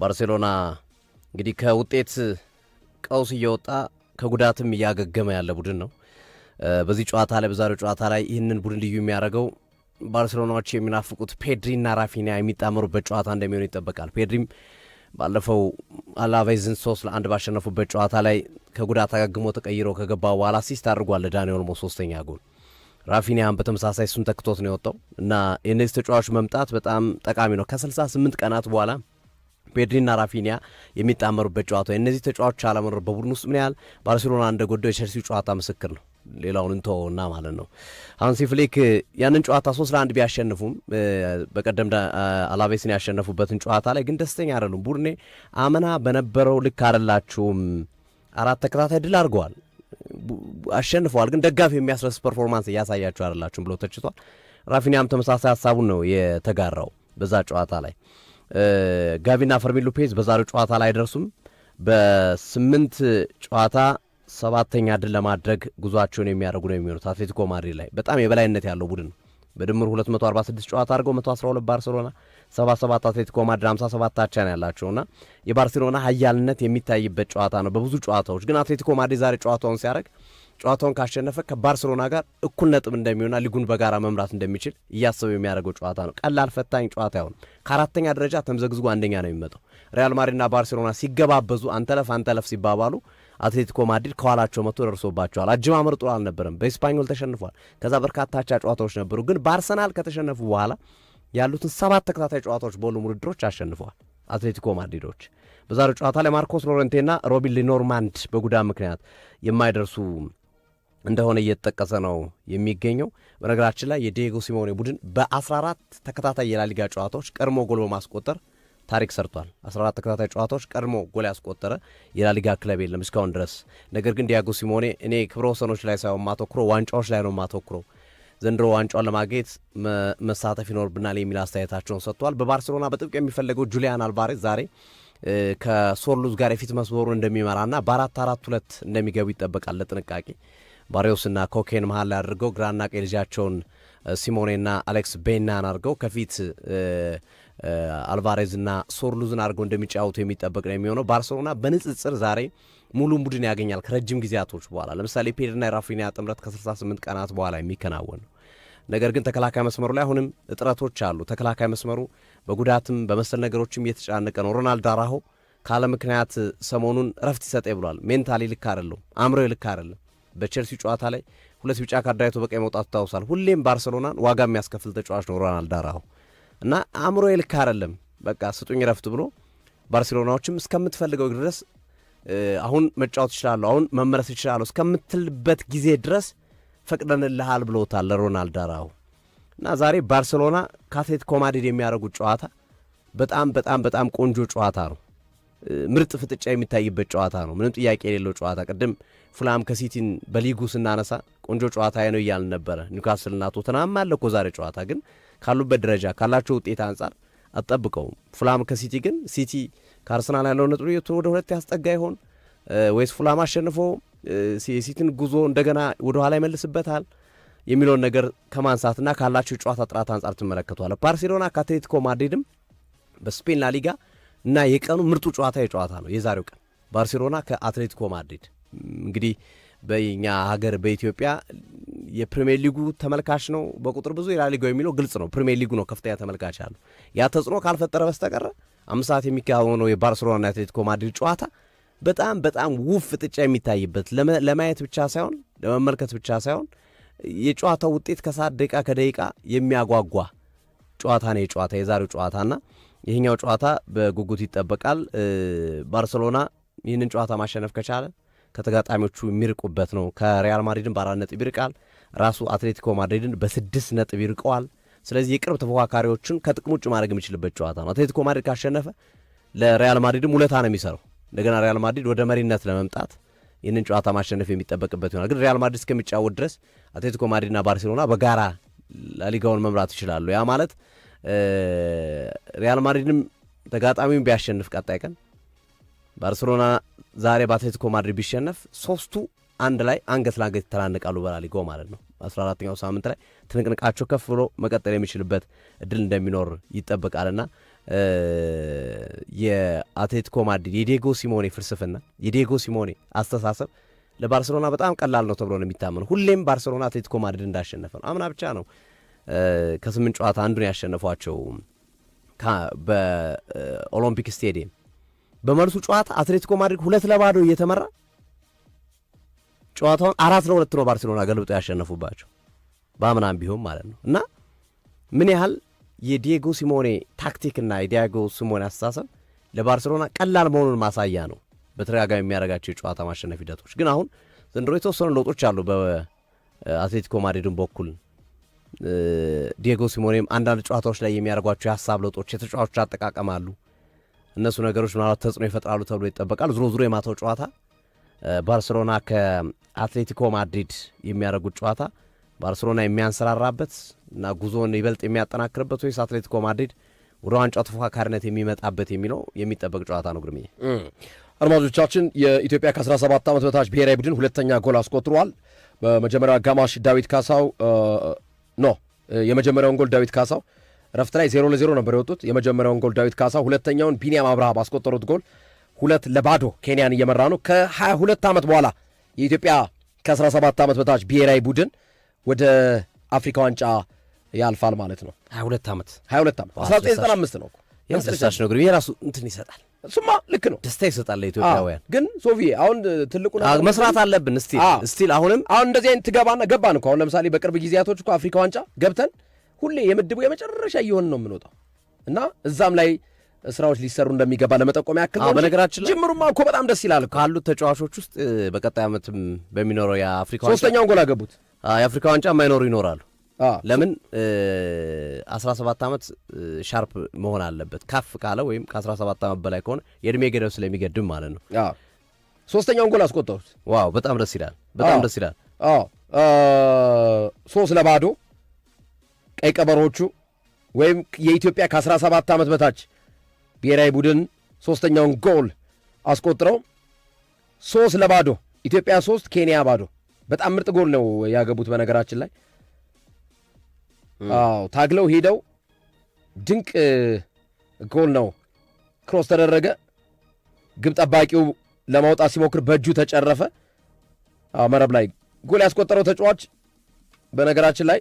ባርሴሎና እንግዲህ ከውጤት ቀውስ እየወጣ ከጉዳትም እያገገመ ያለ ቡድን ነው። በዚህ ጨዋታ ላይ በዛሬው ጨዋታ ላይ ይህንን ቡድን ልዩ የሚያደርገው ባርሴሎናዎች የሚናፍቁት ፔድሪና ራፊኒያ የሚጣመሩበት ጨዋታ እንደሚሆን ይጠበቃል። ፔድሪም ባለፈው አላቬዝን 3-1 ባሸነፉበት ጨዋታ ላይ ከጉዳት አገግሞ ተቀይሮ ከገባ በኋላ አሲስት አድርጓል ዳኒ ኦልሞ ሶስተኛ ጎል። ራፊኒያም በተመሳሳይ እሱን ተክቶት ነው የወጣው እና የእነዚህ ተጫዋቾች መምጣት በጣም ጠቃሚ ነው። ከ68 ቀናት በኋላ ፔድሪና ራፊኒያ የሚጣመሩበት ጨዋታ የእነዚህ ተጫዋቾች አለመኖር በቡድን ውስጥ ምን ያህል ባርሴሎና እንደጎዳው የቸልሲው ጨዋታ ምስክር ነው። ሌላውን እንተወውና ማለት ነው ሃንሲ ፍሊክ ያንን ጨዋታ 3-1 ቢያሸንፉም በቀደም አላቬስን ያሸነፉበትን ጨዋታ ላይ ግን ደስተኛ አይደሉም። ቡድኔ አምና በነበረው ልክ አይደላችሁም፣ 4 ተከታታይ ድል አድርገዋል፣ አሸንፈዋል፣ ግን ደጋፊ የሚያስረስ ፐርፎርማንስ እያሳያችሁ አይደላችሁም ብሎ ተችቷል። ራፊኒያም ተመሳሳይ ሀሳቡን ነው የተጋራው በዛ ጨዋታ ላይ። ጋቪና ፈርሚን ሎፔዝ በዛሬው ጨዋታ ላይ አይደርሱም። በ8 ጨዋታ 7ኛ ድል ለማድረግ ጉዟቸውን የሚያደርጉ ነው የሚሆኑት። አትሌቲኮ ማድሪድ ላይ በጣም የበላይነት ያለው ቡድን ነው። በድምሩ 246 ጨዋታ አድርገው 112 ባርሴሎና 77 አትሌቲኮ ማድሪድ 57 አቻ ነው ያላቸውና የባርሴሎና ኃያልነት የሚታይበት ጨዋታ ነው በብዙ ጨዋታዎች። ግን አትሌቲኮ ማድሪድ ዛሬ ጨዋታውን ሲያደርግ ጨዋታውን ካሸነፈ ከባርሴሎና ጋር እኩል ነጥብ እንደሚሆንና ሊጉን በጋራ መምራት እንደሚችል እያሰበ የሚያደርገው ጨዋታ ነው። ቀላል ፈታኝ ጨዋታ አይሆንም። ከአራተኛ ደረጃ ተምዘግዝጎ አንደኛ ነው የሚመጣው። ሪያል ማድሪድና ባርሴሎና ሲገባበዙ አንተለፍ ሲባባሉ አትሌቲኮ ማድሪድ ከኋላቸው መጥቶ ደርሶባቸዋል። አጀማመር ጥሩ አልነበረም። በስፓኞል ተሸንፏል። ከዛ በርካታ አቻ ጨዋታዎች ነበሩ። ግን በአርሰናል ከተሸነፉ በኋላ ያሉትን 7 ተከታታይ ጨዋታዎች በሁሉም ውድድሮች አሸንፈዋል አትሌቲኮ ማድሪዶች። በዛሬው ጨዋታ ላይ ማርኮስ ሎሬንቴና ሮቢን ሊኖርማንድ በጉዳት ምክንያት የማይደርሱ እንደሆነ እየተጠቀሰ ነው የሚገኘው። በነገራችን ላይ የዲየጎ ሲሞኔ ቡድን በ14 ተከታታይ የላሊጋ ጨዋታዎች ቀድሞ ጎል በማስቆጠር ታሪክ ሰርቷል። 14 ተከታታይ ጨዋታዎች ቀድሞ ጎል ያስቆጠረ የላሊጋ ክለብ የለም እስካሁን ድረስ። ነገር ግን ዲየጎ ሲሞኔ እኔ ክብረ ወሰኖች ላይ ሳይሆን ማተኩሮ ዋንጫዎች ላይ ነው ማተኩሮ፣ ዘንድሮ ዋንጫውን ለማግኘት መሳተፍ ይኖርብናል የሚል አስተያየታቸውን ሰጥቷል። በባርሴሎና በጥብቅ የሚፈለገው ጁሊያን አልቫሬዝ ዛሬ ከሶርሉዝ ጋር የፊት መስመሩ እንደሚመራና በ4-4-2 እንደሚገቡ ይጠበቃል። ለጥንቃቄ ባሪዮስና ኮኬን መሀል ላይ አድርገው ግራና ቀኝ ልጃቸውን ሲሞኔና አሌክስ ቤናን አድርገው ከፊት አልቫሬዝና ሶርሉዝን አድርገው እንደሚጫወቱ የሚጠበቅ ነው የሚሆነው። ባርሴሎና በንጽጽር ዛሬ ሙሉን ቡድን ያገኛል ከረጅም ጊዜያቶች በኋላ። ለምሳሌ ፔድሪና የራፊኒያ ጥምረት ከ68 ቀናት በኋላ የሚከናወን ነው። ነገር ግን ተከላካይ መስመሩ ላይ አሁንም እጥረቶች አሉ። ተከላካይ መስመሩ በጉዳትም በመሰል ነገሮችም እየተጫነቀ ነው። ሮናልዶ አራሆ ካለ ምክንያት ሰሞኑን ረፍት ይሰጠ ብሏል። ሜንታሊ ልክ አይደለም፣ አእምሮ ልክ አይደለም። በቼልሲ ጨዋታ ላይ 2 ቢጫ ካርድ አይቶ በቀይ መውጣት ታውሳል። ሁሌም ባርሴሎናን ዋጋ የሚያስከፍል ተጫዋች ነው ሮናልዶ አራሆ እና አእምሮ ልክ አይደለም፣ በቃ ስጡኝ ረፍት ብሎ ባርሴሎናዎችም እስከምትፈልገው ድረስ አሁን መጫወት ይችላሉ፣ አሁን መመለስ ይችላሉ እስከምትልበት ጊዜ ድረስ ፈቅደንልሃል ብሎታል ለሮናልዶ አራሆ። እና ዛሬ ባርሴሎና ከአትሌቲኮ ማድሪድ የሚያደርጉት ጨዋታ በጣም በጣም በጣም ቆንጆ ጨዋታ ነው። ምርጥ ፍጥጫ የሚታይበት ጨዋታ ነው። ምንም ጥያቄ የሌለው ጨዋታ። ቅድም ፉላም ከሲቲን በሊጉ ስናነሳ ቆንጆ ጨዋታ ነው እያልን ነበረ። ኒውካስልና ቶተንሃም አለ እኮ ዛሬ ጨዋታ። ግን ካሉበት ደረጃ ካላቸው ውጤት አንጻር አትጠብቀውም። ፉላም ከሲቲ ግን ሲቲ ከአርሰናል ያለው ነጥብ ወደ 2 ያስጠጋ ይሆን ወይስ ፉላም አሸንፎ የሲቲን ጉዞ እንደገና ወደ ኋላ ይመልስበታል የሚለውን ነገር ከማንሳትና ካላቸው ጨዋታ ጥራት አንጻር ትመለከቷል። ባርሴሎና ከአትሌቲኮ ማድሪድም በስፔን ላሊጋ እና የቀኑ ምርጡ ጨዋታ የጨዋታ ነው የዛሬው ቀን ባርሴሎና ከአትሌቲኮ ማድሪድ። እንግዲህ በእኛ ሀገር በኢትዮጵያ የፕሪሚየር ሊጉ ተመልካች ነው በቁጥር ብዙ የላሊጋው የሚለው ግልጽ ነው። ፕሪሚየር ሊጉ ነው ከፍተኛ ተመልካች አለው። ያ ተጽዕኖ ካልፈጠረ በስተቀር 5 ሰዓት የሚካሄደው የባርሴሎናና የአትሌቲኮ ማድሪድ ጨዋታ በጣም በጣም ውብ ፍጥጫ የሚታይበት ለማየት ብቻ ሳይሆን ለመመልከት ብቻ ሳይሆን የጨዋታው ውጤት ከሰዓት ደቂቃ ከደቂቃ የሚያጓጓ ጨዋታ ነው የዛሬው ጨዋታና ይህኛው ጨዋታ በጉጉት ይጠበቃል። ባርሴሎና ይህንን ጨዋታ ማሸነፍ ከቻለ ከተጋጣሚዎቹ የሚርቁበት ነው። ከሪያል ማድሪድን በ4 ነጥብ ይርቃል። ራሱ አትሌቲኮ ማድሪድን በ6 ነጥብ ይርቀዋል። ስለዚህ የቅርብ ተፎካካሪዎችን ከጥቅም ውጭ ማድረግ የሚችልበት ጨዋታ ነው። አትሌቲኮ ማድሪድ ካሸነፈ ለሪያል ማድሪድም ውለታ ነው የሚሰራው። እንደገና ሪያል ማድሪድ ወደ መሪነት ለመምጣት ይህንን ጨዋታ ማሸነፍ የሚጠበቅበት ይሆናል። ግን ሪያል ማድሪድ እስከሚጫወት ድረስ አትሌቲኮ ማድሪድና ባርሴሎና በጋራ ላሊጋውን መምራት ይችላሉ። ያ ማለት ሪያል ማድሪድም ተጋጣሚውን ቢያሸንፍ ቀጣይ ቀን ባርሴሎና ዛሬ በአትሌቲኮ ማድሪድ ቢሸነፍ 3ቱ አንድ ላይ አንገት ለአንገት ይተናነቃሉ በላሊጋው ማለት ነው። 14ኛው ሳምንት ላይ ትንቅንቃቸው ከፍ ብሎ መቀጠል የሚችልበት እድል እንደሚኖር ይጠበቃልና የአትሌቲኮ ማድሪድ የዲየጎ ሲሞኔ ፍልስፍና የዲየጎ ሲሞኔ አስተሳሰብ ለባርሴሎና በጣም ቀላል ነው ተብሎ ነው የሚታመነው። ሁሌም ባርሴሎና አትሌቲኮ ማድሪድ እንዳሸነፈ ነው። አምና ብቻ ነው ከ8 ጨዋታ አንዱን ያሸነፏቸው በኦሎምፒክ ስቴዲየም። በመልሱ ጨዋታ አትሌቲኮ ማድሪድ 2-0 እየተመራ ጨዋታውን 4-2 ነው ባርሴሎና ገልብጦ ያሸነፉባቸው በአምናም ቢሆን ማለት ነው። እና ምን ያህል የዲየጎ ሲሞኔ ታክቲክና የዲየጎ ሲሞኔ አስተሳሰብ ለባርሴሎና ቀላል መሆኑን ማሳያ ነው በተደጋጋሚ የሚያደርጋቸው የጨዋታ ማሸነፍ ሂደቶች። ግን አሁን ዘንድሮ የተወሰኑ ለውጦች አሉ በአትሌቲኮ ማድሪድን በኩል። ዲየጎ ሲሞኔም አንዳንድ ጨዋታዎች ላይ የሚያደርጓቸው የሀሳብ ለውጦች፣ የተጫዋቾች አጠቃቀማሉ። እነሱ ነገሮች ምናልባት ተጽዕኖ ይፈጥራሉ ተብሎ ይጠበቃል። ዞሮ የማታው ጨዋታ ባርሴሎና ከአትሌቲኮ ማድሪድ የሚያደርጉት ጨዋታ ባርሴሎና የሚያንሰራራበት እና ጉዞውን ይበልጥ የሚያጠናክርበት ወይስ አትሌቲኮ ማድሪድ ወደ ዋንጫው ተፎካካሪነት የሚመጣበት የሚለው የሚጠበቅ ጨዋታ ነው። ግርምዬ አድማጮቻችን፣ የኢትዮጵያ ከ17 ዓመት በታች ብሔራዊ ቡድን ሁለተኛ ጎል አስቆጥሯል። በመጀመሪያው አጋማሽ ዳዊት ካሳው የመጀመሪያውን ጎል ዳዊት ካሳው ረፍት ላይ 0-0 ነበር የወጡት። የመጀመሪያውን ጎል ዳዊት ካሳው፣ ሁለተኛውን ቢኒያም አብርሃ ባስቆጠሩት ጎል 2-0 ኬንያን እየመራ ነው። ከ22 ዓመት በኋላ የኢትዮጵያ ከ17 ዓመት በታች ብሔራዊ ቡድን ወደ አፍሪካ ዋንጫ ያልፋል ማለት ነው። 22 ዓመት 1995 ነው። ያስደሳች ነው። ግን የራሱ እንትን ይሰጣል። እሱማ ልክ ነው፣ ደስታ ይሰጣል ለኢትዮጵያውያን። ግን ሶፊዬ አሁን ትልቁ መስራት አለብን። ስቲል አሁንም እንደዚህ አይነት ገባን እኮ አሁን ለምሳሌ በቅርብ ጊዜያቶች እኮ አፍሪካ ዋንጫ ገብተን ሁሌ የምድቡ የመጨረሻ እየሆን ነው የምንወጣው እና እዛም ላይ ስራዎች ሊሰሩ እንደሚገባ ለመጠቆም ያክል ነው። በነገራችን ላይ ጅምሩማ እኮ በጣም ደስ ይላል። ካሉት ተጫዋቾች ውስጥ በቀጣይ ዓመትም በሚኖረው የአፍሪካ ዋንጫ ሶስተኛውን ጎል አገቡት። የአፍሪካ ዋንጫ የማይኖሩ ይኖራሉ። ለምን 17 ዓመት ሻርፕ መሆን አለበት። ካፍ ካለ ወይም ከ17 ዓመት በላይ ከሆነ የእድሜ ገደብ ስለሚገድም ማለት ነው። ሶስተኛውን ጎል አስቆጠሩት። ዋው በጣም ደስ ይላል። በጣም ደስ ይላል። 3-0 ቀይ ቀበሮቹ ወይም የኢትዮጵያ ከ17 ዓመት በታች ብሔራዊ ቡድን ሶስተኛውን ጎል አስቆጥረው 3-0 ኢትዮጵያ 3 ኬንያ ባዶ። በጣም ምርጥ ጎል ነው ያገቡት በነገራችን ላይ። ታግለው ሄደው ድንቅ ጎል ነው። ክሮስ ተደረገ። ግብ ጠባቂው ለማውጣት ሲሞክር በእጁ ተጨረፈ። መረብ ላይ ጎል ያስቆጠረው ተጫዋች በነገራችን ላይ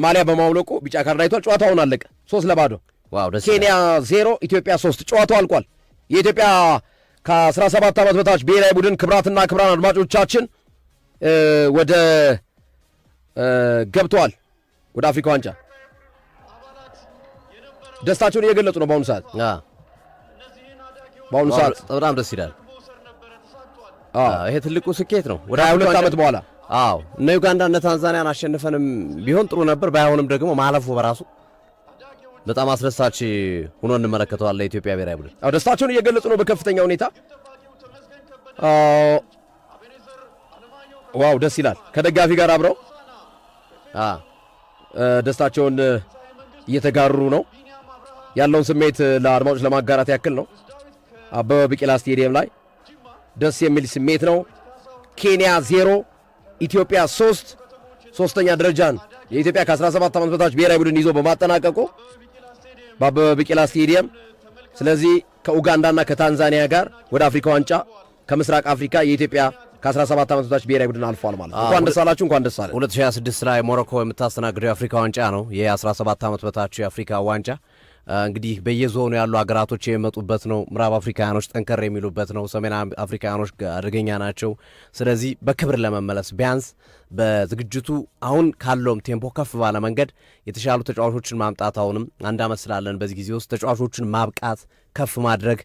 ማሊያ በማውለቁ ቢጫ ካርድ አይቷል። ጨዋታውን አለቀ 3-0 ኬንያ 0 ኢትዮጵያ 3። ጨዋታው አልቋል። የኢትዮጵያ ከ17 ዓመት በታች ብሔራዊ ቡድን ክብራትና ክብራን አድማጮቻችን ወደ ገብተዋል ወደ አፍሪካ ዋንጫ። ደስታቸውን እየገለጹ ነው በአሁኑ ሰዓት። በጣም ደስ ይላል። ይሄ ትልቁ ስኬት ነው። ወደ 22 ዓመት በኋላ እነ ዩጋንዳ እነ ታንዛኒያን አሸንፈንም ቢሆን ጥሩ ነበር። ባይሆንም ደግሞ ማለፉ በራሱ በጣም አስደሳች ሆኖ እንመለከተዋለን። ለኢትዮጵያ ብሔራዊ ቡድን ደስታቸውን እየገለጹ ነው በከፍተኛ ሁኔታ። ዋው ደስ ይላል። ከደጋፊ ጋር አብረው ደስታቸውን እየተጋሩ ነው። ያለውን ስሜት ለአድማጮች ለማጋራት ያክል ነው። አበበ ቢቂላ ስቴዲየም ላይ ደስ የሚል ስሜት ነው። ኬንያ 0 ኢትዮጵያ 3 ሶስተኛ ደረጃን የኢትዮጵያ ከ17 ዓመት በታች ብሔራዊ ቡድን ይዞ በማጠናቀቁ በአበበ ቢቂላ ስቴዲየም። ስለዚህ ከኡጋንዳና ከታንዛኒያ ጋር ወደ አፍሪካ ዋንጫ ከምስራቅ አፍሪካ የኢትዮጵያ ከ17 ዓመት በታች ብሔራዊ ቡድን አልፏል ማለት ነው። እንኳን ደስ አላችሁ፣ እንኳን ደስ አለ። 2026 ላይ ሞሮኮ የምታስተናግደው የአፍሪካ ዋንጫ ነው። የ17 ዓመት በታች የአፍሪካ ዋንጫ እንግዲህ በየዞኑ ያሉ ሀገራቶች የሚመጡበት ነው። ምዕራብ አፍሪካውያኖች ጠንከር የሚሉበት ነው። ሰሜን አፍሪካውያኖች አደገኛ ናቸው። ስለዚህ በክብር ለመመለስ ቢያንስ በዝግጅቱ አሁን ካለውም ቴምፖ ከፍ ባለ መንገድ የተሻሉ ተጫዋቾችን ማምጣት አሁንም አንድ ዓመት ስላለን በዚህ ጊዜ ውስጥ ተጫዋቾችን ማብቃት ከፍ ማድረግ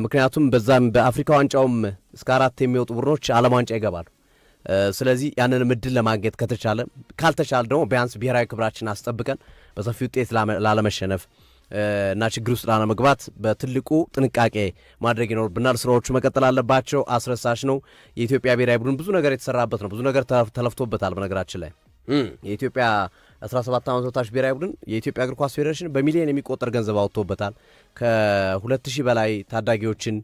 ምክንያቱም በዛም በአፍሪካ ዋንጫውም እስከ 4 የሚወጡ ቡድኖች ዓለም ዋንጫ ይገባሉ። ስለዚህ ያንን ምድል ለማግኘት ከተቻለ ካልተቻለ ደግሞ ቢያንስ ብሔራዊ ክብራችን አስጠብቀን በሰፊ ውጤት ላለመሸነፍ እና ችግር ውስጥ ላለመግባት በትልቁ ጥንቃቄ ማድረግ ይኖርብናል። ስራዎቹ መቀጠል አለባቸው። አስረሳሽ ነው። የኢትዮጵያ ብሔራዊ ቡድን ብዙ ነገር የተሰራበት ነው። ብዙ ነገር ተለፍቶበታል። በነገራችን ላይ የኢትዮጵያ 17 ዓመት በታች ብሔራዊ ቡድን የኢትዮጵያ እግር ኳስ ፌዴሬሽን በሚሊዮን የሚቆጠር ገንዘብ አውጥቶበታል። ከ2000 በላይ ታዳጊዎችን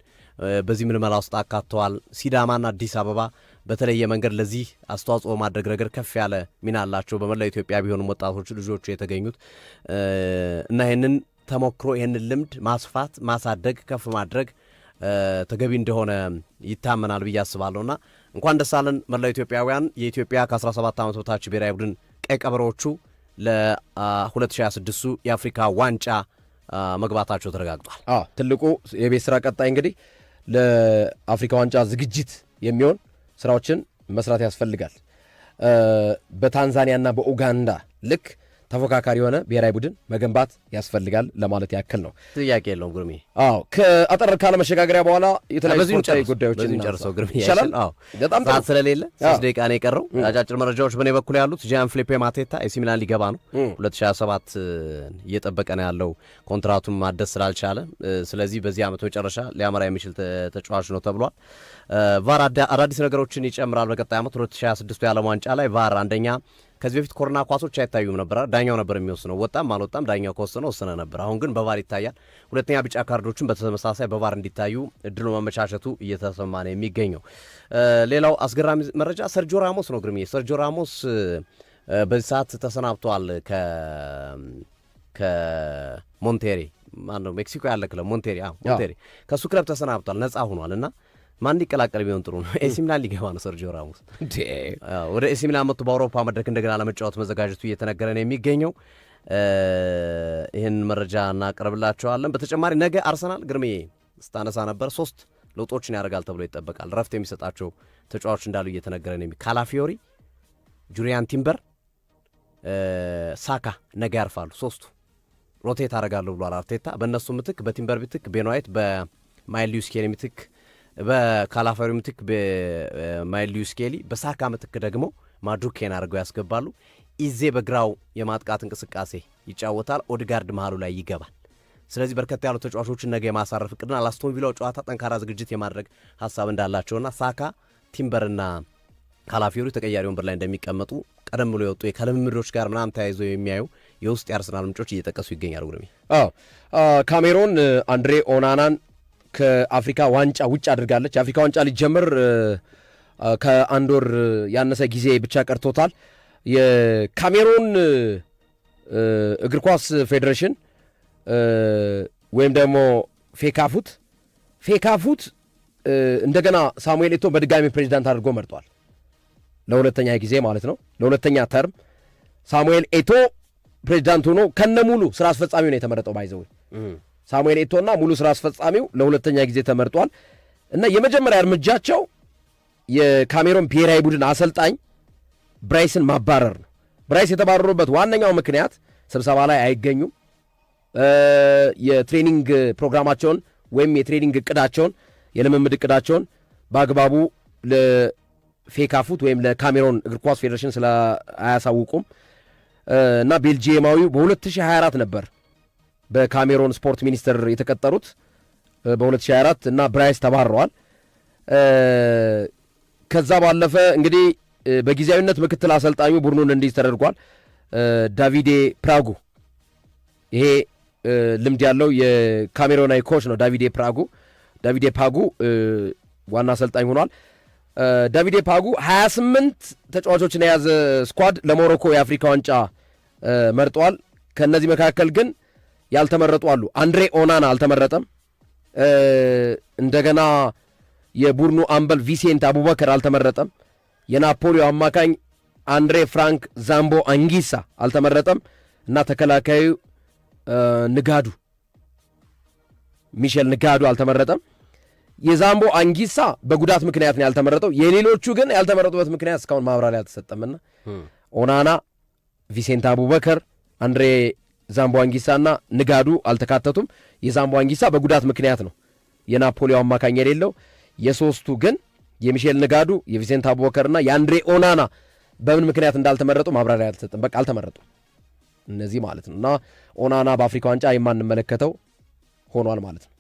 በዚህ ምልመላ ውስጥ አካተዋል። ሲዳማና አዲስ አበባ በተለየ መንገድ ለዚህ አስተዋጽኦ ማድረግ ረገድ ከፍ ያለ ሚና አላቸው በመላው ኢትዮጵያ ቢሆኑም ወጣቶቹ ልጆቹ የተገኙት እና ይህንን ተሞክሮ ይህንን ልምድ ማስፋት ማሳደግ ከፍ ማድረግ ተገቢ እንደሆነ ይታመናል ብዬ አስባለሁና እንኳን ደስ አለን መላው ኢትዮጵያውያን። የኢትዮጵያ ከ17 ዓመት በታች ብሔራዊ ቡድን ቀይ ቀበሮቹ ለ2026 የአፍሪካ ዋንጫ መግባታቸው ተረጋግጧል። ትልቁ የቤት ስራ ቀጣይ እንግዲህ ለአፍሪካ ዋንጫ ዝግጅት የሚሆን ስራዎችን መስራት ያስፈልጋል። በታንዛኒያና በኡጋንዳ ልክ ተፎካካሪ የሆነ ብሔራዊ ቡድን መገንባት ያስፈልጋል ለማለት ያክል ነው። ጥያቄ የለውም ግርሜ። ከአጠር ካለ መሸጋገሪያ በኋላ የተለያዩ ስፖርታዊ ጉዳዮችን ጨርሰው ግርሜ ይሻላል። በጣም ሰዓት ስለሌለ 3 ደቂቃ ነው የቀረው። አጫጭር መረጃዎች በእኔ በኩል ያሉት ጂያን ፊሊፔ ማቴታ ኤሲ ሚላን ሊገባ ነው። 2027 እየጠበቀ ነው ያለው ኮንትራቱን ማደስ ስላልቻለ፣ ስለዚህ በዚህ ዓመት መጨረሻ ሊያመራ የሚችል ተጫዋች ነው ተብሏል። ቫር አዳዲስ ነገሮችን ይጨምራል በቀጣይ ዓመት 2026 የዓለም ዋንጫ ላይ ቫር አንደኛ ከዚህ በፊት ኮርና ኳሶች አይታዩም ነበር። ዳኛው ነበር የሚወስነው። ወጣም አልወጣም ዳኛው ከወሰነ ወሰነ ነበር። አሁን ግን በቫር ይታያል። ሁለተኛ ቢጫ ካርዶችን በተመሳሳይ በቫር እንዲታዩ እድሉ መመቻቸቱ እየተሰማ ነው የሚገኘው። ሌላው አስገራሚ መረጃ ሰርጂዮ ራሞስ ነው ግርምዬ። ሰርጂዮ ራሞስ በዚህ ሰዓት ተሰናብቷል ከሞንቴሪ ማነው ሜክሲኮ ያለ ክለብ ሞንቴሪ ከእሱ ክለብ ተሰናብቷል፣ ነፃ ሆኗል እና ማን ሊቀላቀል ቢሆን ጥሩ ነው? ኤሲ ሚላን ሊገባ ነው ሰርጂዮ ራሞስ። ወደ ኤሲ ሚላን መጥቶ በአውሮፓ መድረክ እንደገና ለመጫወት መዘጋጀቱ እየተነገረ ነው የሚገኘው። ይህን መረጃ እናቀርብላቸዋለን። በተጨማሪ ነገ አርሰናል ግርምዬ ስታነሳ ነበር 3 ለውጦችን ያደርጋል ተብሎ ይጠበቃል። ረፍት የሚሰጣቸው ተጫዋቾች እንዳሉ እየተነገረ ነው። ካላፊዮሪ፣ ጁሪያን ቲምበር፣ ሳካ ነገ ያርፋሉ። 3ቱ ሮቴት አደርጋለሁ ብሏል አርቴታ። በእነሱ ምትክ በቲምበር ምትክ ቤን ዋይት፣ በማይልስ ስኬሊ ምትክ በካላፊዮሪ ምትክ በማይልስ ስኬሊ፣ በሳካ ምትክ ደግሞ ማዱኬን አድርገው ያስገባሉ። ኢዜ በግራው የማጥቃት እንቅስቃሴ ይጫወታል። ኦድጋርድ መሃሉ ላይ ይገባል። ስለዚህ በርከት ያሉ ተጫዋቾችን ነገ የማሳረፍ እቅድና ለአስቶን ቪላው ጨዋታ ጠንካራ ዝግጅት የማድረግ ሀሳብ እንዳላቸውና ሳካ ቲምበርና ካላፊዮሪ ተቀያሪ ወንበር ላይ እንደሚቀመጡ ቀደም ብሎ የወጡ ከልምምዶች ጋር ምናምን ተያይዘው የሚያዩ የውስጥ የአርሰናል ምንጮች እየጠቀሱ ይገኛሉ። ግርሜ ካሜሮን አንድሬ ኦናናን ከአፍሪካ ዋንጫ ውጭ አድርጋለች። የአፍሪካ ዋንጫ ሊጀምር ከአንድ ወር ያነሰ ጊዜ ብቻ ቀርቶታል። የካሜሮን እግር ኳስ ፌዴሬሽን ወይም ደግሞ ፌካፉት እንደገና ሳሙኤል ኤቶ በድጋሚ ፕሬዚዳንት አድርጎ መርጧል። ለሁለተኛ ጊዜ ማለት ነው፣ ለሁለተኛ ተርም ሳሙኤል ኤቶ ፕሬዚዳንት ሆኖ ከነሙሉ ስራ አስፈጻሚው ነው የተመረጠው። ባይዘው ሳሙኤል ኤቶና ሙሉ ስራ አስፈጻሚው ለሁለተኛ ጊዜ ተመርጧል እና የመጀመሪያ እርምጃቸው የካሜሮን ብሔራዊ ቡድን አሰልጣኝ ብራይስን ማባረር ነው። ብራይስ የተባረሩበት ዋነኛው ምክንያት ስብሰባ ላይ አይገኙም፣ የትሬኒንግ ፕሮግራማቸውን ወይም የትሬኒንግ እቅዳቸውን የልምምድ እቅዳቸውን በአግባቡ ለፌካፉት ወይም ለካሜሮን እግር ኳስ ፌዴሬሽን ስለ አያሳውቁም እና ቤልጂየማዊው በ2024 ነበር በካሜሮን ስፖርት ሚኒስቴር የተቀጠሩት በ2024 እና ብራይስ ተባረዋል። ከዛ ባለፈ እንግዲህ በጊዜያዊነት ምክትል አሰልጣኙ ቡድኑን እንዲይዝ ተደርጓል። ዳቪዴ ፕራጉ ይሄ ልምድ ያለው የካሜሮናዊ ኮች ነው። ዳቪዴ ፓጉ ዋና አሰልጣኝ ሆኗል። ዳቪዴ ፓጉ 28 ተጫዋቾችን የያዘ ስኳድ ለሞሮኮ የአፍሪካ ዋንጫ መርጠዋል። ከእነዚህ መካከል ግን ያልተመረጡ አሉ። አንድሬ ኦናና አልተመረጠም። እንደገና የቡድኑ አምበል ቪሴንት አቡበከር አልተመረጠም። የናፖሊዮ አማካኝ አንድሬ ፍራንክ ዛምቦ አንጊሳ አልተመረጠም እና ተከላካዩ ሚሼል ንጋዱ አልተመረጠም። የዛምቦ አንጊሳ በጉዳት ምክንያት ነው ያልተመረጠው። የሌሎቹ ግን ያልተመረጡበት ምክንያት እስካሁን ማብራሪያ አልተሰጠምና ኦናና፣ ቪሴንት አቡበከር፣ አንድሬ ዛምቦ አንጊሳና ንጋዱ አልተካተቱም። የዛምቦ አንጊሳ በጉዳት ምክንያት ነው የናፖሊዮ አማካኝ የሌለው። የሶስቱ ግን የሚሼል ንጋዱ፣ የቪሴንት አቡበከርና የአንድሬ ኦናና በምን ምክንያት እንዳልተመረጡ ማብራሪያ አልተሰጠም። በቃ አልተመረጡም እነዚህ ማለት ነው እና ኦናና በአፍሪካ ዋንጫ የማንመለከተው ሆኗል ማለት ነው።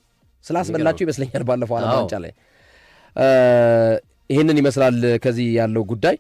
ስላስበላቸው ይመስለኛል ባለፈው ዓለም ዋንጫ ላይ። ይህንን ይመስላል ከዚህ ያለው ጉዳይ።